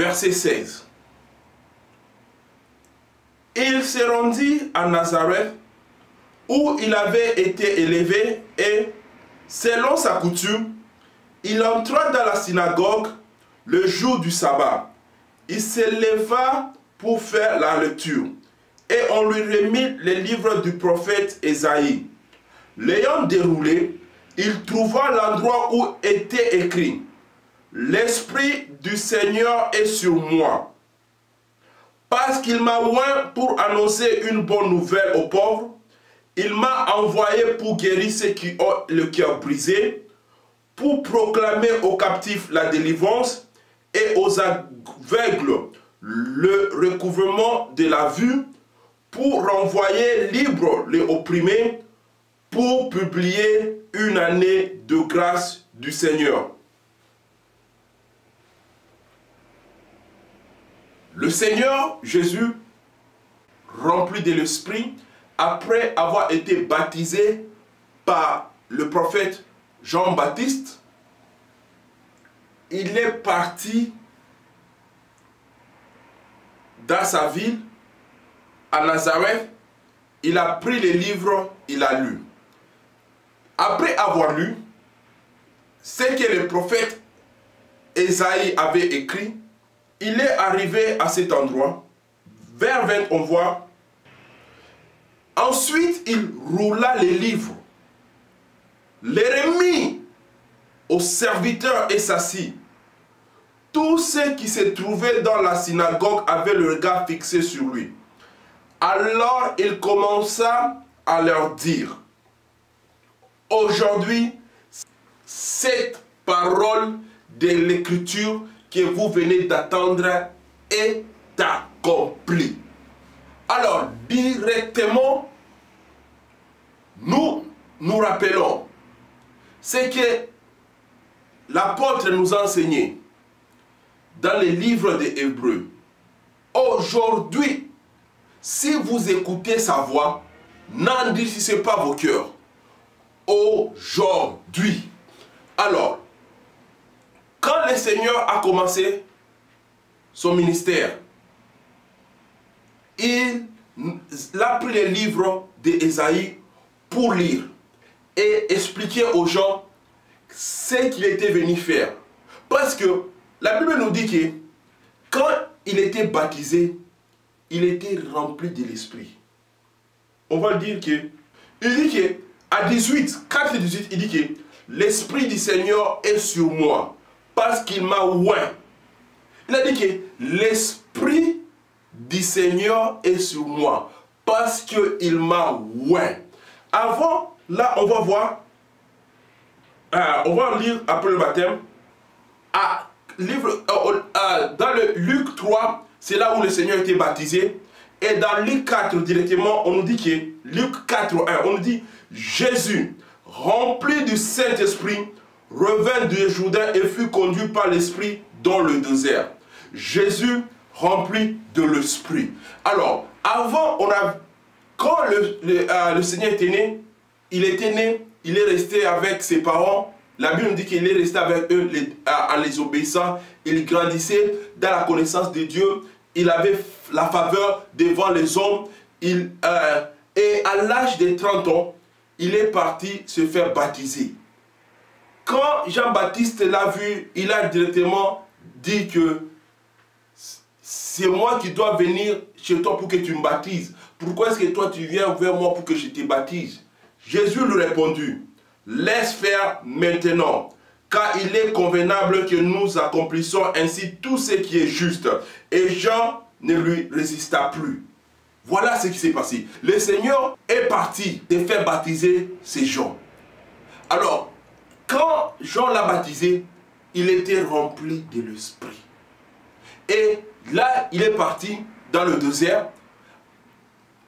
verset 16. Il se rendit à Nazareth, où il avait été élevé, et, selon sa coutume, il entra dans la synagogue le jour du sabbat. Il se leva pour faire la lecture, et on lui remit les livres du prophète Ésaïe. L'ayant déroulé, il trouva l'endroit où était écrit « L'Esprit du Seigneur est sur moi, parce qu'il m'a oint pour annoncer une bonne nouvelle aux pauvres. Il m'a envoyé pour guérir ceux qui ont le cœur brisé, pour proclamer aux captifs la délivrance et aux aveugles le recouvrement de la vue, pour renvoyer libres les opprimés, pour publier une année de grâce du Seigneur. » Le Seigneur Jésus, rempli de l'Esprit, après avoir été baptisé par le prophète Jean-Baptiste, il est parti dans sa ville, à Nazareth. Il a pris les livres, il a lu. Après avoir lu ce que le prophète Ésaïe avait écrit, il est arrivé à cet endroit. Vers 20, on voit. Ensuite, il roula les livres, les remit aux serviteurs et s'assit. Tous ceux qui se trouvaient dans la synagogue avaient le regard fixé sur lui. Alors il commença à leur dire: aujourd'hui, cette parole de l'Écriture que vous venez d'attendre est accomplie. Alors, directement, nous rappelons ce que l'apôtre nous a enseigné dans les livres des Hébreux. Aujourd'hui, si vous écoutez sa voix, n'endurcissez pas vos cœurs. Aujourd'hui. Alors, quand le Seigneur a commencé son ministère, il a pris les livres d'Ésaïe pour lire et expliquer aux gens ce qu'il était venu faire. Parce que la Bible nous dit que quand il était baptisé, il était rempli de l'Esprit. On va dire que, il dit que, à 18, 4 et 18, il dit que l'Esprit du Seigneur est sur moi, parce qu'il m'a oint. Il a dit que l'Esprit du Seigneur est sur moi, parce qu'il m'a oint. Avant, là, on va voir, on va lire après le baptême, dans le Luc 3, c'est là où le Seigneur était baptisé. Et dans Luc 4 directement, on nous dit que, Luc 4, 1, on nous dit, Jésus, rempli du Saint-Esprit, revint du Jourdain et fut conduit par l'Esprit dans le désert. Jésus, rempli de l'Esprit. Alors, avant, quand le Seigneur était né, il est resté avec ses parents. La Bible nous dit qu'il est resté avec eux en les obéissant. Il grandissait dans la connaissance de Dieu. Il avait la faveur devant les hommes. Et à l'âge de 30 ans, il est parti se faire baptiser. Quand Jean-Baptiste l'a vu, il a directement dit que c'est moi qui dois venir chez toi pour que tu me baptises. Pourquoi est-ce que toi tu viens vers moi pour que je te baptise? Jésus lui répondit: laisse faire maintenant, car il est convenable que nous accomplissions ainsi tout ce qui est juste. Et Jean ne lui résista plus. Voilà ce qui s'est passé. Le Seigneur est parti de faire baptiser ces gens. Alors, quand Jean l'a baptisé, il était rempli de l'Esprit. Et là, il est parti dans le désert.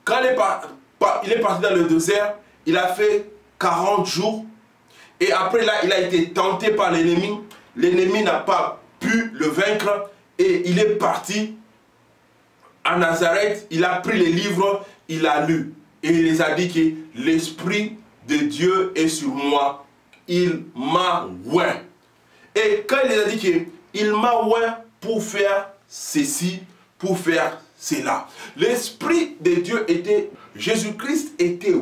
Quand il est parti dans le désert, il a fait 40 jours. Et après là, il a été tenté par l'ennemi. L'ennemi n'a pas pu le vaincre. Et il est parti à Nazareth. Il a pris les livres, il a lu. Et il les a dit que l'Esprit de Dieu est sur moi. Il m'a oint. Et quand il les a dit qu'il m'a oint pour faire ceci, pour faire cela. L'Esprit de Dieu était, Jésus-Christ était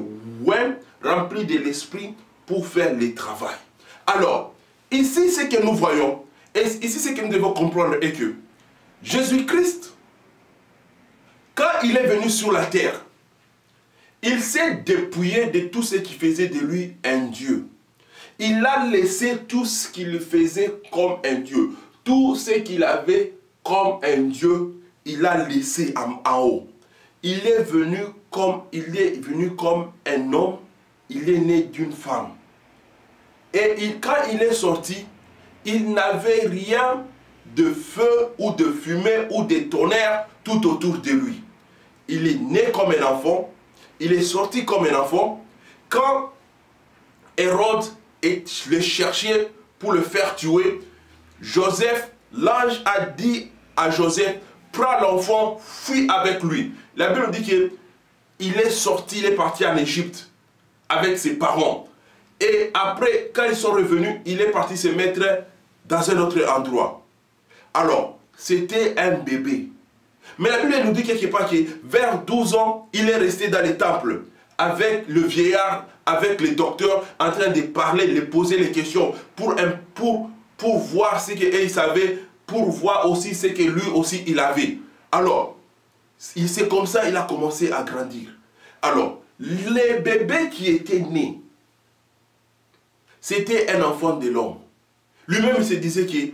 rempli de l'Esprit pour faire le travail. Alors, ici, ce que nous voyons, et ici, ce que nous devons comprendre est que Jésus-Christ, quand il est venu sur la terre, il s'est dépouillé de tout ce qui faisait de lui un Dieu. Il a laissé tout ce qu'il faisait comme un Dieu. Tout ce qu'il avait comme un Dieu, il a laissé en haut. Il est venu comme un homme, il est né d'une femme. Et quand il est sorti, il n'avait rien de feu ou de fumée ou de tonnerre tout autour de lui. Il est né comme un enfant, il est sorti comme un enfant. Quand Hérode le cherchait pour le faire tuer, Joseph, l'ange a dit à Joseph, prends l'enfant, fuis avec lui. La Bible dit qu'il est sorti, il est parti en Égypte avec ses parents. Et après, quand ils sont revenus, il est parti se mettre dans un autre endroit. Alors, c'était un bébé. Mais la Bible nous dit quelque part que vers 12 ans, il est resté dans les temples avec le vieillard, avec les docteurs, en train de parler, de poser les questions pour voir ce qu'ils savaient, pour voir aussi ce que lui aussi il avait. Alors, c'est comme ça qu'il a commencé à grandir. Alors, les bébés qui étaient nés, c'était un enfant de l'homme. Lui-même se disait que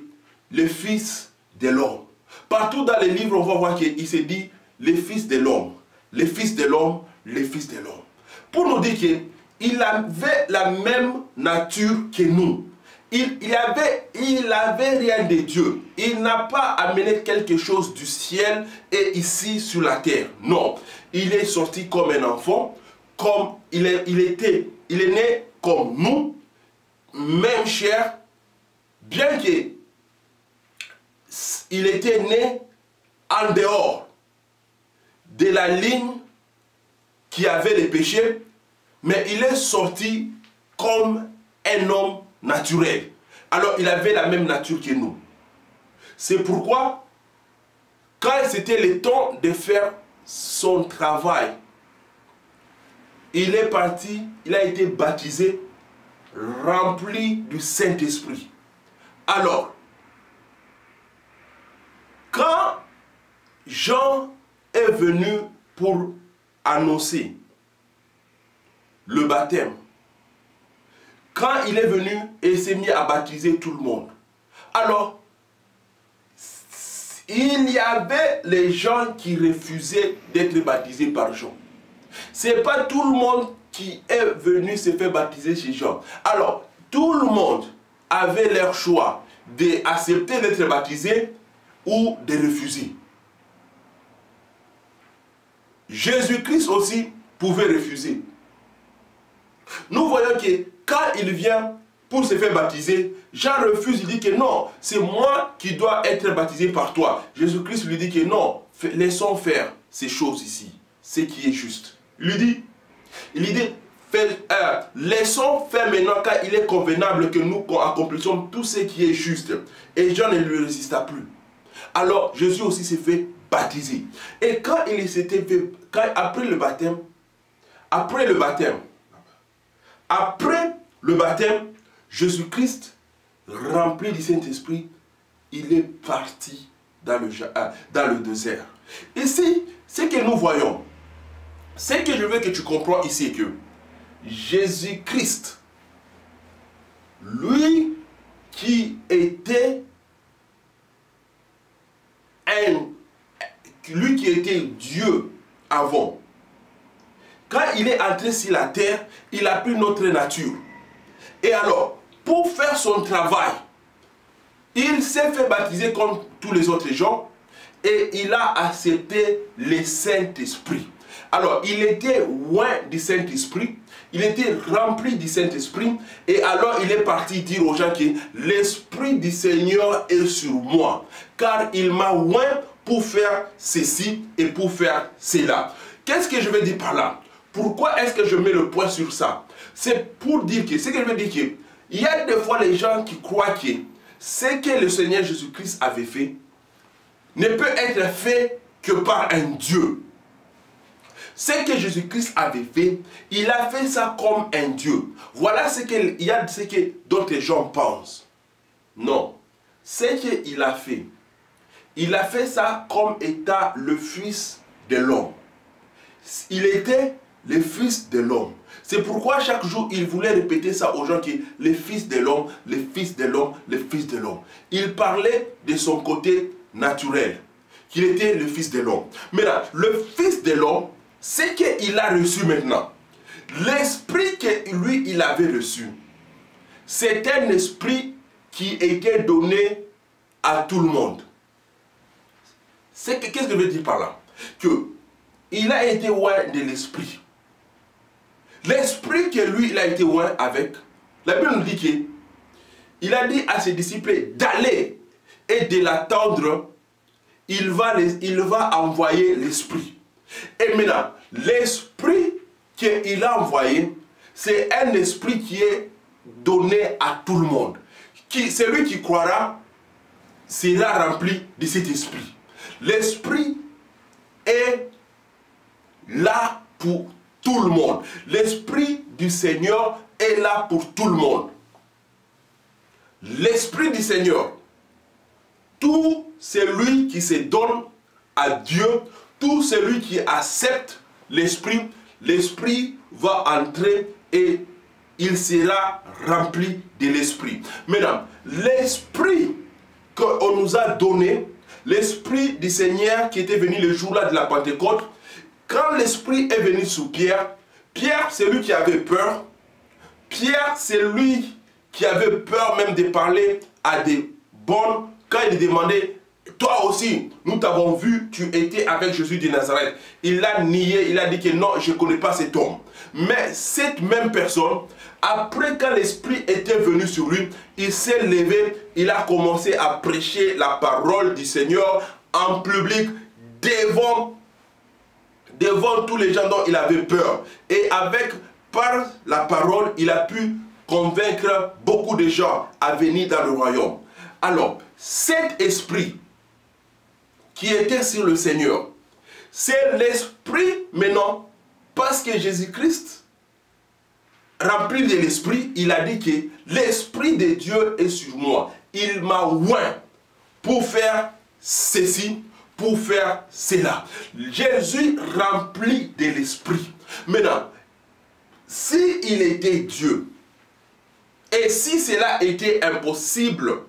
le fils de l'homme. Partout dans les livres, on va voir qu'il se dit le fils de l'homme, le fils de l'homme, le fils de l'homme. Pour nous dire qu'il avait la même nature que nous. Il avait rien de Dieu. Il n'a pas amené quelque chose du ciel et ici sur la terre. Non. Il est sorti comme un enfant, comme il est né comme nous, même chair, bien qu'il était né en dehors de la ligne qui avait les péchés, mais il est sorti comme un homme naturel. Alors il avait la même nature que nous. C'est pourquoi, quand c'était le temps de faire son travail, il est parti, il a été baptisé, rempli du Saint-Esprit. Alors, quand Jean est venu pour annoncer le baptême, quand il est venu et s'est mis à baptiser tout le monde, alors, il y avait les gens qui refusaient d'être baptisés par Jean. Ce n'est pas tout le monde qui est venu se faire baptiser chez Jean. Alors, tout le monde avait leur choix d'accepter d'être baptisé ou de refuser. Jésus-Christ aussi pouvait refuser. Nous voyons que quand il vient pour se faire baptiser, Jean refuse, il dit que non, c'est moi qui dois être baptisé par toi. Jésus-Christ lui dit que non, laissons faire ces choses ici, ce qui est juste. Il lui dit, laissons faire maintenant car il est convenable que nous accomplissions tout ce qui est juste. Et Jean ne lui résista plus. Alors Jésus aussi s'est fait baptiser. Et quand il s'était fait, après le baptême, Jésus-Christ, rempli du Saint-Esprit, il est parti dans le désert. Ici, ce que nous voyons, ce que je veux que tu comprennes ici est que Jésus-Christ, lui qui était Dieu avant, quand il est entré sur la terre, il a pris notre nature. Et alors, pour faire son travail, il s'est fait baptiser comme tous les autres gens et il a accepté le Saint-Esprit. Alors, il était loin du Saint-Esprit, il était rempli du Saint-Esprit et alors il est parti dire aux gens que l'Esprit du Seigneur est sur moi car il m'a oint pour faire ceci et pour faire cela. Qu'est-ce que je veux dire par là? Pourquoi est-ce que je mets le point sur ça? C'est pour dire que, ce que je veux dire que, il y a des fois les gens qui croient que ce que le Seigneur Jésus-Christ avait fait, ne peut être fait que par un Dieu. Ce que Jésus-Christ avait fait, il a fait ça comme un Dieu. Voilà ce que d'autres gens pensent. Non. Ce qu'il a fait ça comme étant le Fils de l'homme. Il était le Fils de l'homme. C'est pourquoi chaque jour, il voulait répéter ça aux gens qui le Fils de l'homme, le Fils de l'homme, le Fils de l'homme. Il parlait de son côté naturel, qu'il était le Fils de l'homme. Maintenant, le Fils de l'homme, ce qu'il a reçu maintenant, l'esprit que lui, il avait reçu, c'est un esprit qui était donné à tout le monde. Qu'est-ce que je veux dire par là? Il a été oint de l'esprit. L'esprit que lui, il a été oint avec, la Bible nous dit qu'il a dit à ses disciples d'aller et de l'attendre, il va envoyer l'esprit. Et maintenant, l'esprit qu'il a envoyé, c'est un esprit qui est donné à tout le monde. Celui qui croira sera rempli de cet esprit. L'esprit est là pour tout le monde. L'esprit du Seigneur est là pour tout le monde. L'esprit du Seigneur, tout celui qui se donne à Dieu, tout celui qui accepte l'esprit, l'esprit va entrer et il sera rempli de l'esprit. Maintenant, l'esprit qu'on nous a donné, l'esprit du Seigneur qui était venu le jour-là de la Pentecôte, quand l'esprit est venu sur Pierre, Pierre c'est lui qui avait peur. Pierre c'est lui qui avait peur même de parler à des bonnes. Quand il demandait, toi aussi, nous t'avons vu, tu étais avec Jésus de Nazareth. Il l'a nié, il a dit que non, je ne connais pas cet homme. Mais cette même personne, après quand l'esprit était venu sur lui, il s'est levé, il a commencé à prêcher la parole du Seigneur en public devant tous les gens dont il avait peur. Et par la parole, il a pu convaincre beaucoup de gens à venir dans le royaume. Alors, cet esprit qui était sur le Seigneur, c'est l'esprit maintenant, parce que Jésus-Christ, rempli de l'esprit, il a dit que l'esprit de Dieu est sur moi. Il m'a oint pour faire ceci, pour faire cela. Jésus rempli de l'esprit. Maintenant, s'il était Dieu, et si cela était impossible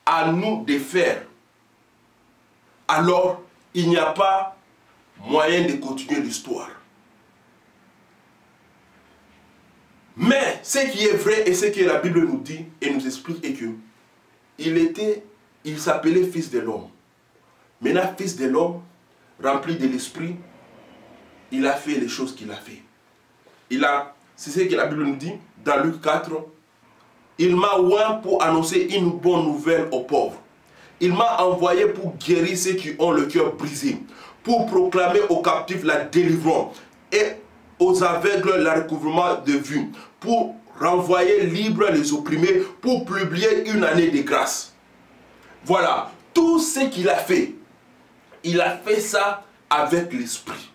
à nous de faire, alors il n'y a pas moyen de continuer l'histoire. Mais ce qui est vrai et ce que la Bible nous dit et nous explique est que il s'appelait Fils de l'homme. Maintenant, Fils de l'homme, rempli de l'esprit, il a fait les choses qu'il a fait. C'est ce que la Bible nous dit dans Luc 4. Il m'a oint pour annoncer une bonne nouvelle aux pauvres. Il m'a envoyé pour guérir ceux qui ont le cœur brisé, pour proclamer aux captifs la délivrance et aux aveugles le recouvrement de vue, pour renvoyer libres les opprimés, pour publier une année de grâce. Voilà, tout ce qu'il a fait, il a fait ça avec l'esprit.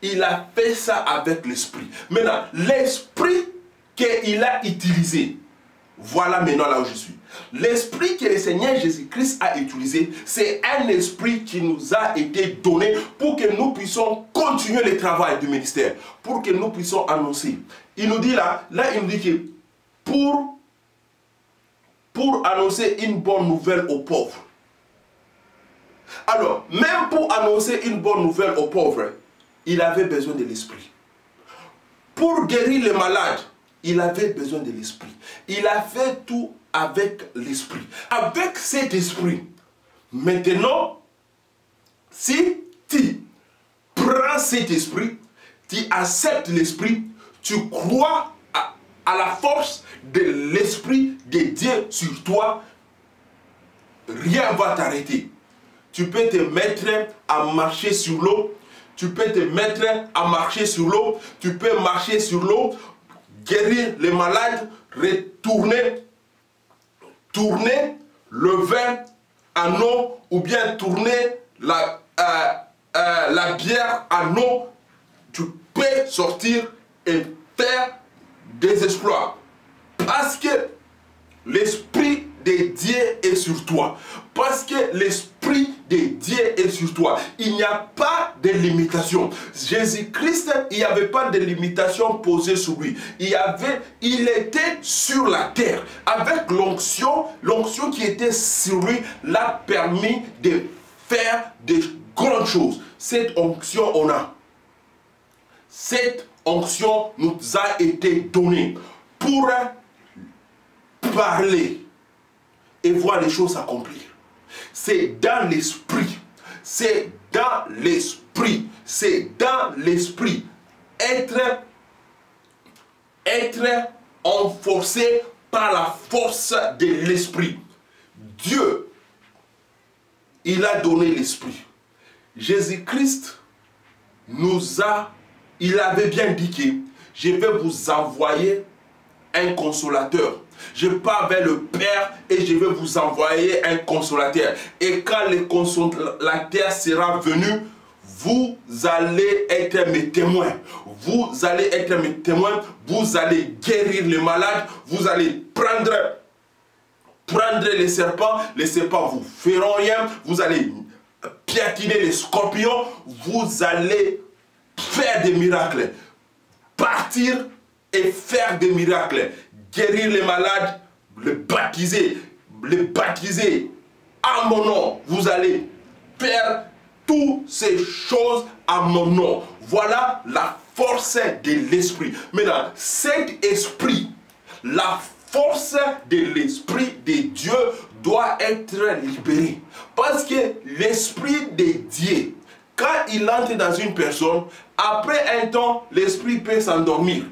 Il a fait ça avec l'esprit. Maintenant, l'esprit qu'il a utilisé, voilà maintenant là où je suis. L'esprit que le Seigneur Jésus-Christ a utilisé, c'est un esprit qui nous a été donné pour que nous puissions continuer le travail du ministère, pour que nous puissions annoncer. Il nous dit là il nous dit que pour annoncer une bonne nouvelle aux pauvres. Alors, même pour annoncer une bonne nouvelle aux pauvres, il avait besoin de l'esprit. Pour guérir les malades, il avait besoin de l'esprit. Il a fait tout avec l'esprit. Avec cet esprit, maintenant, si tu prends cet esprit, tu acceptes l'esprit, tu crois à la force de l'esprit de Dieu sur toi, rien ne va t'arrêter. Tu peux te mettre à marcher sur l'eau, tu peux te mettre à marcher sur l'eau, tu peux marcher sur l'eau, guérir les malades, tourner le vin en eau ou bien tourner la bière en eau, tu peux sortir et faire des exploits. Parce que l'Esprit de Dieu est sur toi. Parce que l'Esprit de Dieu est sur toi. Il n'y a pas de limitation. Jésus-Christ, il n'y avait pas de limitation posée sur lui. Il était sur la terre. Avec l'onction qui était sur lui l'a permis de faire de grandes choses. Cette onction, on a. Cette onction nous a été donnée pour parler et voir les choses s'accomplir. C'est dans l'esprit. C'est dans l'esprit. C'est dans l'esprit. Être enforcé par la force de l'esprit. Dieu, il a donné l'esprit. Jésus-Christ il avait bien dit que je vais vous envoyer un consolateur. Je pars vers le Père et je vais vous envoyer un consolateur. Et quand le consolateur sera venu, vous allez être mes témoins. Vous allez être mes témoins. Vous allez guérir les malades. Vous allez prendre les serpents vous feront rien. Vous allez piétiner les scorpions. Vous allez faire des miracles. Partir et faire des miracles. Guérir les malades, les baptiser à mon nom. Vous allez faire toutes ces choses à mon nom. Voilà la force de l'esprit. Maintenant, cet esprit, la force de l'esprit de Dieu doit être libérée. Parce que l'esprit de Dieu, quand il entre dans une personne, après un temps, l'esprit peut s'endormir.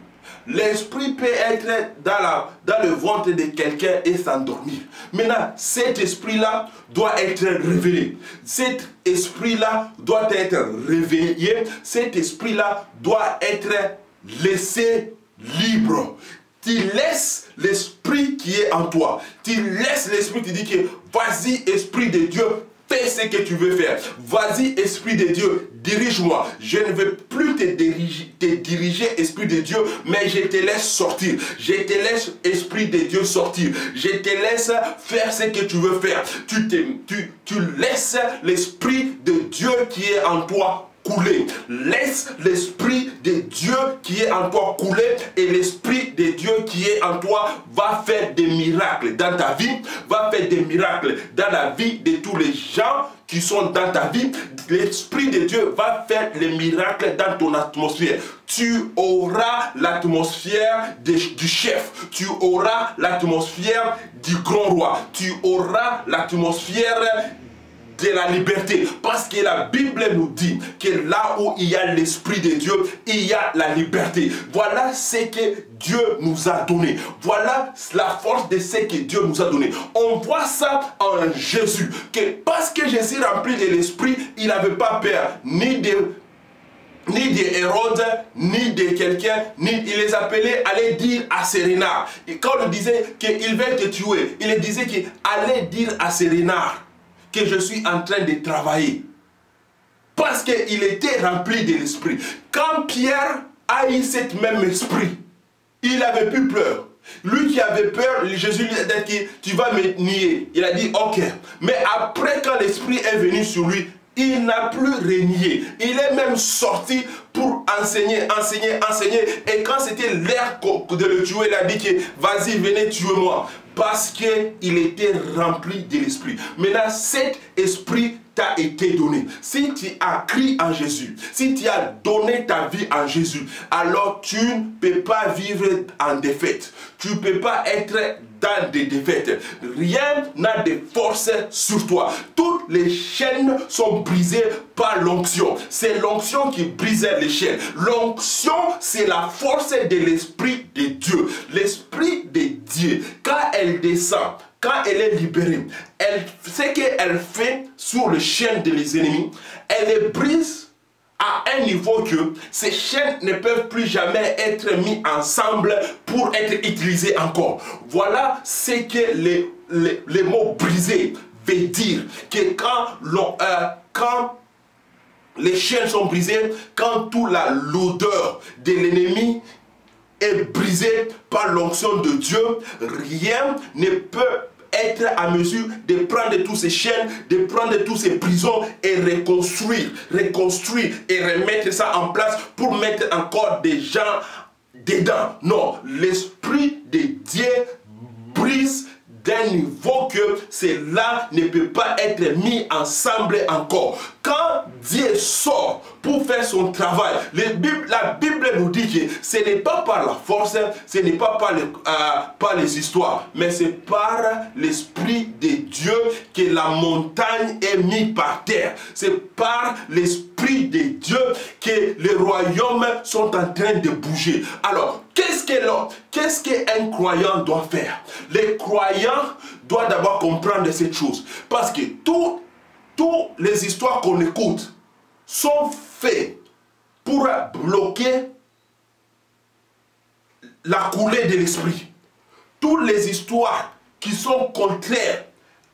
L'esprit peut être dans le ventre de quelqu'un et s'endormir. Maintenant, cet esprit-là doit être révélé. Cet esprit-là doit être réveillé. Cet esprit-là doit être laissé libre. Tu laisses l'esprit qui est en toi. Tu laisses l'esprit qui dit que vas-y, esprit de Dieu, fais ce que tu veux faire. Vas-y, esprit de Dieu, dirige-moi. Je ne veux plus te diriger, esprit de Dieu, mais je te laisse sortir. Je te laisse, esprit de Dieu, sortir. Je te laisse faire ce que tu veux faire. Tu laisses l'esprit de Dieu qui est en toi couler. Laisse l'esprit de Dieu qui est en toi couler, et l'esprit de Dieu qui est en toi va faire des miracles dans ta vie, va faire des miracles dans la vie de tous les gens qui sont dans ta vie. L'esprit de Dieu va faire les miracles dans ton atmosphère. Tu auras l'atmosphère du chef. Tu auras l'atmosphère du grand roi. Tu auras l'atmosphère de la liberté. Parce que la Bible nous dit que là où il y a l'Esprit de Dieu, il y a la liberté. Voilà ce que Dieu nous a donné. Voilà la force de ce que Dieu nous a donné. On voit ça en Jésus. Que parce que Jésus rempli de l'Esprit, il n'avait pas peur ni de Hérode, ni de quelqu'un, il les appelait aller dire à ces renards. Et quand on lui disait qu'il va te tuer, il les disait qu'il allait dire à ces renards que je suis en train de travailler. Parce qu'il était rempli de l'esprit. Quand Pierre a eu cet même esprit, il n'avait plus peur. Lui qui avait peur, Jésus lui a dit, tu vas me nier. Il a dit, ok. Mais après, quand l'esprit est venu sur lui, il n'a plus renié. Il est même sorti pour enseigner. Et quand c'était l'heure de le tuer, il a dit que vas-y, venez, tuez-moi. Parce qu'il était rempli de l'esprit. Maintenant, cet esprit t'a été donné. Si tu as cru en Jésus, si tu as donné ta vie en Jésus, alors tu ne peux pas vivre en défaite. Tu ne peux pas être dans des défaites. Rien n'a de force sur toi. Toutes les chaînes sont brisées par l'onction. C'est l'onction qui brise les chaînes. L'onction, c'est la force de l'Esprit de Dieu. L'Esprit de Dieu, quand elle descend, quand elle est libérée, ce qu'elle fait sur les chaînes des ennemis, elle les brise à un niveau que ces chaînes ne peuvent plus jamais être mises ensemble pour être utilisées encore. Voilà ce que les mots brisés veut dire que quand les chaînes sont brisées, quand toute l'odeur de l'ennemi est brisée par l'onction de Dieu, rien ne peut être à mesure de prendre toutes ces chaînes, de prendre toutes ces prisons et reconstruire et remettre ça en place pour mettre encore des gens dedans. Non, l'Esprit de Dieu brise d'un niveau que cela ne peut pas être mis ensemble encore. Quand Dieu sort pour faire son travail, la Bible nous dit que ce n'est pas par la force, ce n'est pas par les histoires, mais c'est par l'Esprit de Dieu que la montagne est mise par terre. C'est par l'Esprit de Dieu que les royaumes sont en train de bouger. Alors, qu'est-ce qu'un croyant doit faire? Les croyants doivent d'abord comprendre cette chose. Parce que toutes les histoires qu'on écoute sont faites pour bloquer la coulée de l'esprit. Toutes les histoires qui sont contraires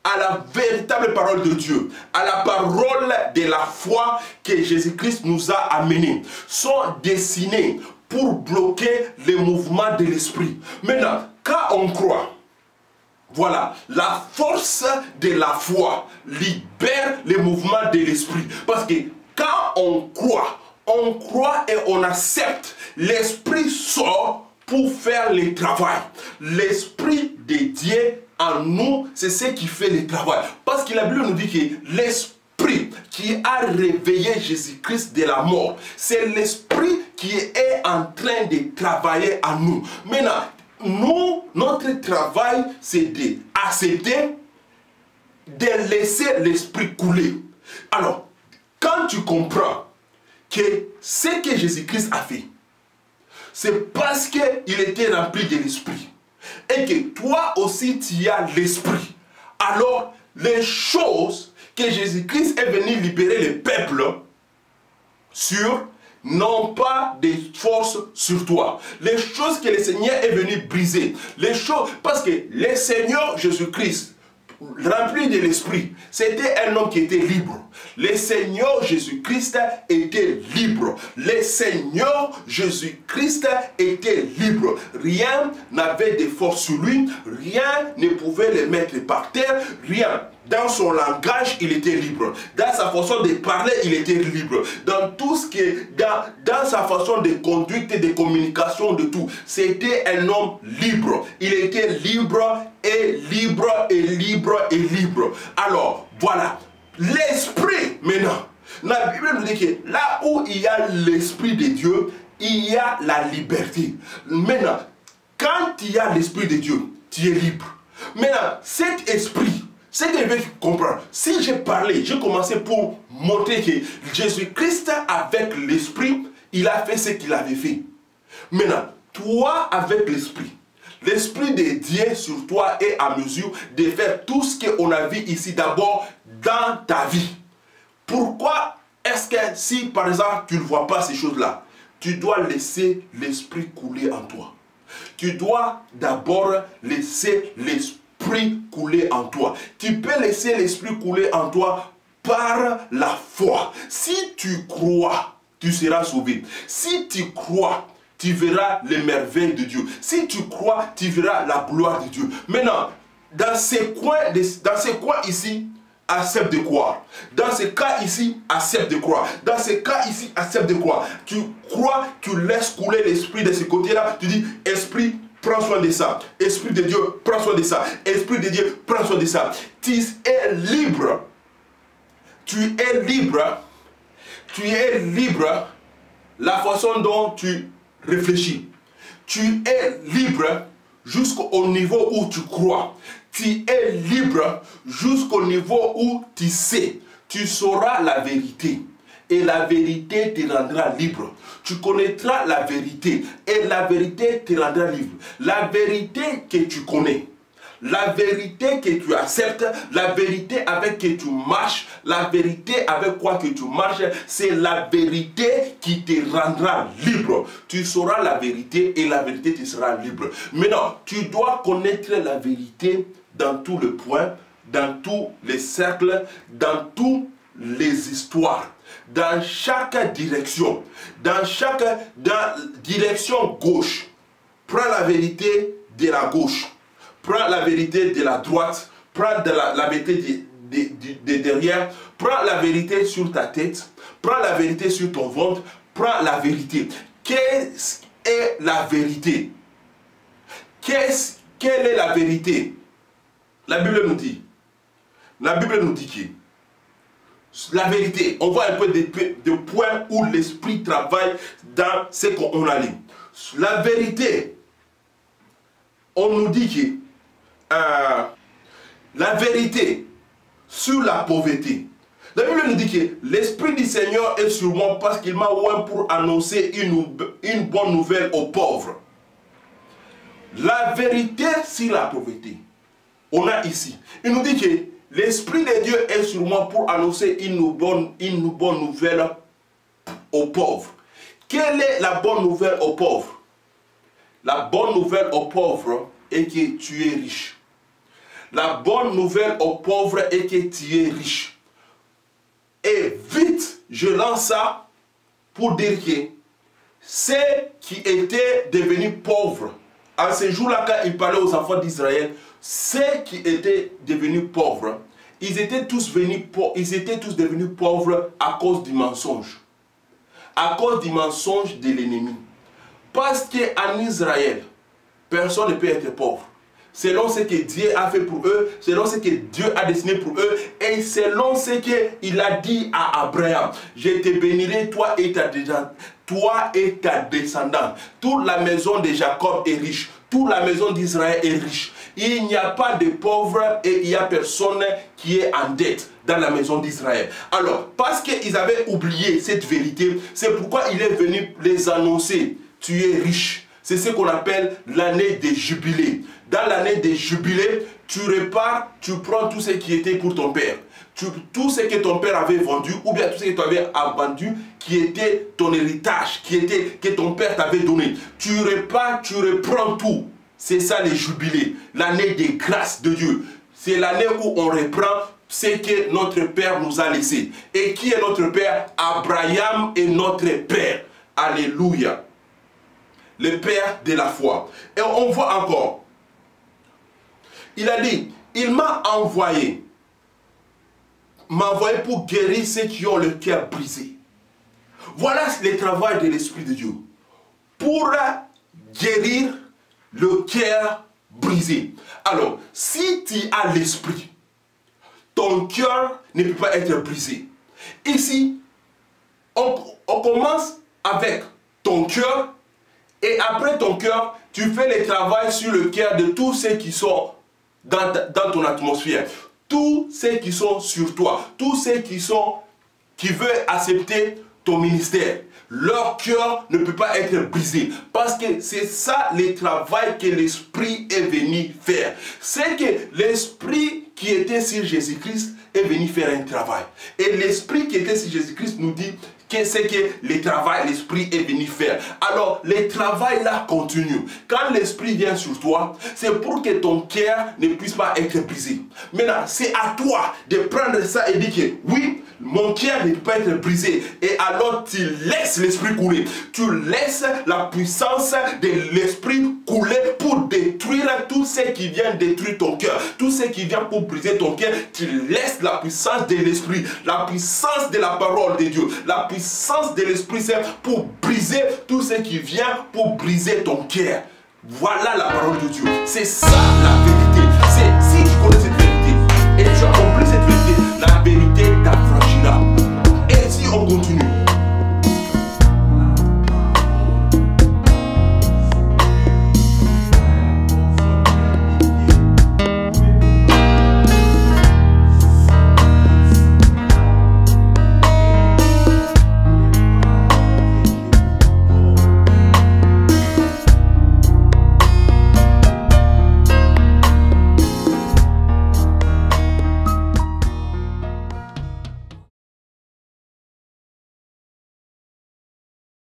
à la véritable parole de Dieu, à la parole de la foi que Jésus-Christ nous a amenée, sont destinées pour bloquer les mouvements de l'esprit. Maintenant, quand on croit, voilà, la force de la foi libère les mouvements de l'esprit. Parce que quand on croit et on accepte, l'esprit sort pour faire le travail. L'esprit de Dieu en nous, c'est ce qui fait le travail. Parce que la Bible nous dit que l'esprit qui a réveillé Jésus-Christ de la mort, c'est l'esprit qui est en train de travailler en nous. Maintenant, notre travail, c'est d'accepter, de laisser l'esprit couler. Alors, quand tu comprends que ce que Jésus-Christ a fait, c'est parce qu'il était rempli de l'esprit, et que toi aussi tu as l'esprit, alors les choses que Jésus-Christ est venu libérer le peuple sur, n'ont pas de force sur toi. Les choses que le Seigneur est venu briser, les choses, parce que le Seigneur Jésus-Christ, rempli de l'esprit, c'était un homme qui était libre. Le Seigneur Jésus-Christ était libre. Le Seigneur Jésus-Christ était libre. Rien n'avait de force sur lui, rien ne pouvait le mettre par terre, rien. Dans son langage, il était libre. Dans sa façon de parler, il était libre. Dans tout ce qui est, dans sa façon de conduite et de communication, de tout, c'était un homme libre. Il était libre et libre et libre et libre. Alors, voilà. L'esprit, maintenant, la Bible nous dit que là où il y a l'esprit de Dieu, il y a la liberté. Maintenant, quand il y a l'esprit de Dieu, tu es libre. Maintenant, cet esprit, c'est que je veux comprendre. Si j'ai parlé, j'ai commencé pour montrer que Jésus-Christ, avec l'esprit, il a fait ce qu'il avait fait. Maintenant, toi, avec l'esprit, l'esprit de Dieu sur toi est à mesure de faire tout ce qu'on a vu ici d'abord dans ta vie. Pourquoi est-ce que si par exemple tu ne vois pas ces choses-là, tu dois laisser l'esprit couler en toi. Tu dois d'abord laisser l'esprit couler en toi. Tu peux laisser l'esprit couler en toi par la foi. Si tu crois, tu seras sauvé. Si tu crois, tu verras les merveilles de Dieu. Si tu crois, tu verras la gloire de Dieu. Maintenant, dans ces coins ici, accepte de croire. Dans ce cas ici, accepte de croire. Dans ce cas ici, accepte de croire. Tu crois, tu laisses couler l'esprit de ce côté-là. Tu dis, esprit, prends soin de ça. Esprit de Dieu, prends soin de ça. Esprit de Dieu, prends soin de ça. Tu es libre. Tu es libre. Tu es libre. La façon dont tu réfléchis. Tu es libre jusqu'au niveau où tu crois. Tu es libre jusqu'au niveau où tu sais. Tu sauras la vérité. Et la vérité te rendra libre. Tu connaîtras la vérité. Et la vérité te rendra libre. La vérité que tu connais. La vérité que tu acceptes, la vérité avec que tu marches, la vérité avec quoi que tu marches, c'est la vérité qui te rendra libre. Tu sauras la vérité et la vérité te sera libre. Maintenant, tu dois connaître la vérité dans tout le point dans tous les cercles, dans toutes les histoires, dans chaque direction, dans direction gauche. Prends la vérité de la gauche, prends la vérité de la droite, prends la vérité de derrière, prends la vérité sur ta tête, prends la vérité sur ton ventre, prends la vérité. Qu'est-ce est la vérité? Quelle est la vérité? La Bible nous dit que la vérité, on voit un peu des points où l'esprit travaille dans ce qu'on a lu. La vérité, on nous dit que la vérité sur la pauvreté. La Bible nous dit que l'Esprit du Seigneur est sur moi parce qu'il m'a oint pour annoncer une bonne nouvelle aux pauvres. La vérité sur la pauvreté. On a ici. Il nous dit que l'Esprit de Dieu est sur moi pour annoncer une bonne nouvelle aux pauvres. Quelle est la bonne nouvelle aux pauvres? La bonne nouvelle aux pauvres est que tu es riche. La bonne nouvelle aux pauvres est que tu es riche. Et vite, je lance ça pour dire que ceux qui étaient devenus pauvres, à ce jour-là, quand il parlait aux enfants d'Israël, ceux qui étaient devenus pauvres, ils étaient tous devenus pauvres à cause du mensonge. À cause du mensonge de l'ennemi. Parce qu'en Israël, personne ne peut être pauvre. Selon ce que Dieu a fait pour eux, selon ce que Dieu a dessiné pour eux, et selon ce qu'il a dit à Abraham. Je te bénirai, toi et ta descendance. Toute la maison de Jacob est riche. Toute la maison d'Israël est riche. Il n'y a pas de pauvres et il n'y a personne qui est en dette dans la maison d'Israël. Alors, parce qu'ils avaient oublié cette vérité, c'est pourquoi il est venu les annoncer. Tu es riche. C'est ce qu'on appelle l'année des jubilés. Dans l'année des jubilés, tu repars, tu prends tout ce qui était pour ton père. Tout ce que ton père avait vendu, ou bien tout ce que tu avais vendu, qui était ton héritage, que ton père t'avait donné. Tu repars, tu reprends tout. C'est ça les jubilés, l'année des grâces de Dieu. C'est l'année où on reprend ce que notre père nous a laissé. Et qui est notre père? Abraham est notre père. Alléluia. Le père de la foi. Et on voit encore. Il a dit, il m'a envoyé pour guérir ceux qui ont le cœur brisé. Voilà le travail de l'Esprit de Dieu. Pour guérir le cœur brisé. Alors, si tu as l'Esprit, ton cœur ne peut pas être brisé. Ici, on commence avec ton cœur. Et après ton cœur, tu fais le travail sur le cœur de tous ceux qui sont dans ton atmosphère. Tous ceux qui sont sur toi. Tous ceux qui veulent accepter ton ministère. Leur cœur ne peut pas être brisé. Parce que c'est ça le travail que l'Esprit est venu faire. C'est que l'Esprit qui était sur Jésus-Christ est venu faire un travail. Et l'Esprit qui était sur Jésus-Christ nous dit que c'est que le travail, l'Esprit est venu faire. Alors, le travail là continue. Quand l'Esprit vient sur toi, c'est pour que ton cœur ne puisse pas être brisé. Maintenant, c'est à toi de prendre ça et dire que oui, mon cœur ne peut pas être brisé. Et alors, tu laisses l'Esprit couler. Tu laisses la puissance de l'Esprit couler pour détruire tout ce qui vient détruire ton cœur. Tout ce qui vient pour briser ton cœur, tu laisses la puissance de l'Esprit, la puissance de la parole de Dieu, la puissance de l'Esprit Saint pour briser tout ce qui vient pour briser ton cœur. Voilà la parole de Dieu. C'est ça la vérité.